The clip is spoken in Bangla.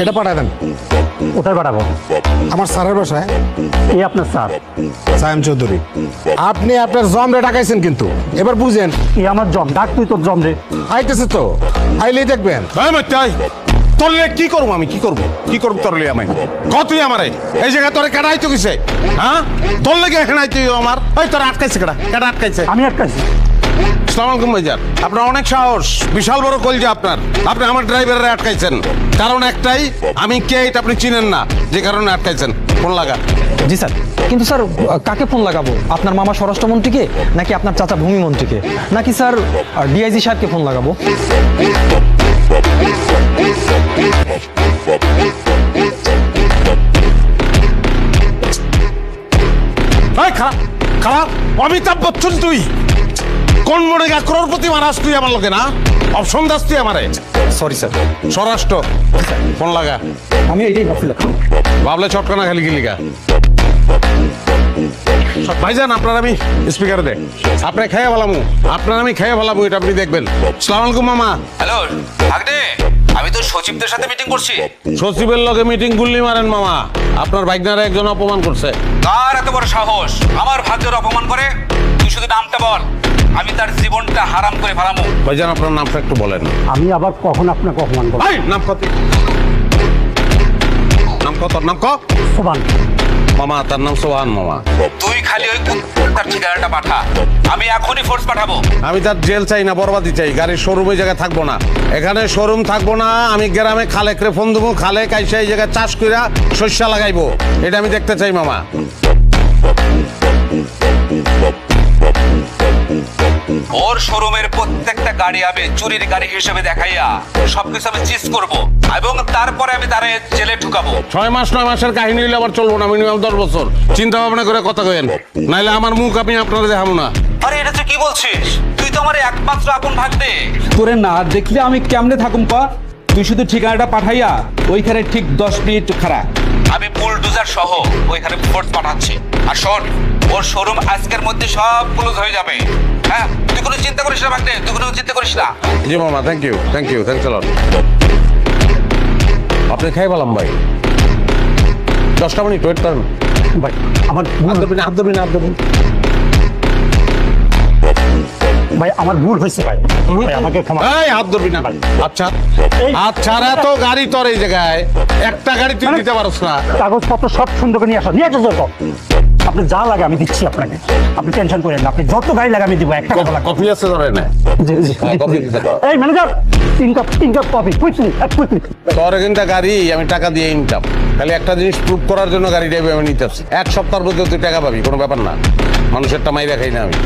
এটা পাঠায় দেন। কোথায় পাঠাবো? আমার স্যারের বাসায়। এই আপনার স্যার? সায়েম চৌধুরী। আপনি আপনার জম রে ডাকাইছেন কিন্তু, এবার বুঝেন। এই আমার জম, ডাক তুই তোর জম রে। আইতেছে তো, আইলেই দেখবেন। তোরলে কি করবো আমি, কি করবো তোরলে আমি? কতই আমারে এই জায়গায় তোরে কেডা আইতো কিসে? হ্যাঁ, তোর লেগে এখানে আইতো আমার। ওই তোরা আটকাইছে কেডা আটকাইছে? আমি আটকাইছি। আসসালামু আলাইকুম ভাইজান, আপনার অনেক সাহস, বিশাল বড় কলজা আপনার। আপনি আমার ড্রাইভারে আটকাইছেন, কারণ একটাই, আমি কে এটা আপনি চিনেন না, যে কারণে আটকাইছেন। ফোন লাগা। জি স্যার, কিন্তু স্যার কাকে ফোন লাগাবো? আপনার মামা স্বরাষ্ট্রমন্ত্রীকে, নাকি আপনার চাচা ভূমিমন্ত্রীকে, নাকি স্যার ডিআইজি সাহেবকে ফোন লাগাবো? খারাপ অমিতাভ বচ্চন, তুই কোন মনে গা করোড়পতি মারাস তুই আমার লোকে না? অপশন দাস তুই আমারে? Sorry sir. স্বরাষ্ট্র, ফোন লাগা। আমি এইটাই ভাবছিলাম। ভাবলে চটকানা খালি গিলিগা। ভাইজান আপনার আমি স্পিকারে দেখ, আপনার খাইয়া ভালামু, আপনার আমি খাইয়া ভালামু, এটা আপনি দেখবেন। সালাম আলাইকুম মামা। হ্যালো ভাগ্নে, আমি তো সচিবদের সাথে মিটিং করছি। সচিবের লগে মিটিং গুল্লি মারেন মামা, আপনার ভাগ্নারে একজন অপমান করছে। কার এত বড় সাহস আমার ভাগ্যের অপমান করে? তুই শুধু নামটা বল, আমি তার জীবনটা হারাম করে ফেলামু। ভাইজান আপনার নামটা একটু বলেন। আমি আবার কখন আপনাকে অপমান করবো? নাম কত? নাম কত? নাম ক? সোবান। মামা তার নাম সোহান মামা। তুই খালি ওই তার ঠিকানাটা পাঠা, আমি এখনই ফোর্স পাঠাবো। আমি তার জেল চাই না, বরবাদি চাই। গাড়ির শোরুম ওই জায়গায় থাকবো না, এখানে শোরুম থাকবো না। আমি গ্রামে খালেকরে ফোন দেবো, খালে কাইসা এই জায়গায় চাষ কইরা শস্য লাগাইবো, এটা আমি দেখতে চাই মামা। ওর শোরুমের প্রত্যেকটা গাড়ি আমি চুরির গাড়ি হিসেবে দেখাইয়া সবকিছু আমি চিজ করব, এবং তারপরে আমি তারে জেলে ঢুকাবো। 6 মাস 9 মাসের কাহিনী হইলে আবার চলবো না, মিনিমাম 10 বছর চিন্তা ভাবনা করে কথা কইেন, নাইলে আমার মুখ আমি আপনারা দেখাবো না। আরে এটা তুই কি বলছিস? তুই তো আমার একমাত্র আপন ভাগ্নে। তোরে না দেখলে আমি কেমনে থাকুম ক? তুই শুধু ঠিকানাটা পাঠাইয়া ওইখানে ঠিক 10 মিনিট খাড়া। আমি বুলডোজার সহ ওইখানে ফোর্স পাঠাচ্ছি। আর শোন, ওর শোরুম আজকের মধ্যে সব ক্লোজ হয়ে যাবে। হ্যাঁ, তুই কোনো চিন্তা করিস না ভাগ্নে, তুই কোনো চিন্তা করিস না। জি মামা, থ্যাংক ইউ থ্যাংকস আ লট। আপনি খাই বললাম ভাই, 10টা মিনিট ওয়েট করেন ভাই আমার হাত ধরবেন। ভাই আমার ভুল হয়েছে ভাই, ভাই আমাকে ক্ষমা। এই হাত ধরবি না। আচ্ছা আচ্ছা, এত গাড়ি তোর এই জায়গায়, একটা গাড়ি তুই দিতে পারছ না? কাগজপত্র সব সুন্দর করে নিয়ে আসো, নিয়ে আসো যত। আপনি যা লাগে আমি দিচ্ছি আপনাকে, আপনি টেনশন করেন না। আপনি যত গাড়ি লাগে আমি দিব, একটা কথা লাগবে। কফি আছে ধরে না? জি জি। কফি দিতে দাও। এই ম্যানেজার, 3 কাপ কফি, কুইকলি। তোর কিন্তু গাড়ি আমি টাকা দিয়ে নিতাম, খালি একটা জিনিস প্রুভ করার জন্য গাড়িটা আমি নিতে আসছি। 1 সপ্তাহের মধ্যে তুই টাকা পাবি, কোনো ব্যাপার না। মানুষের টামাই দেখাই না আমি।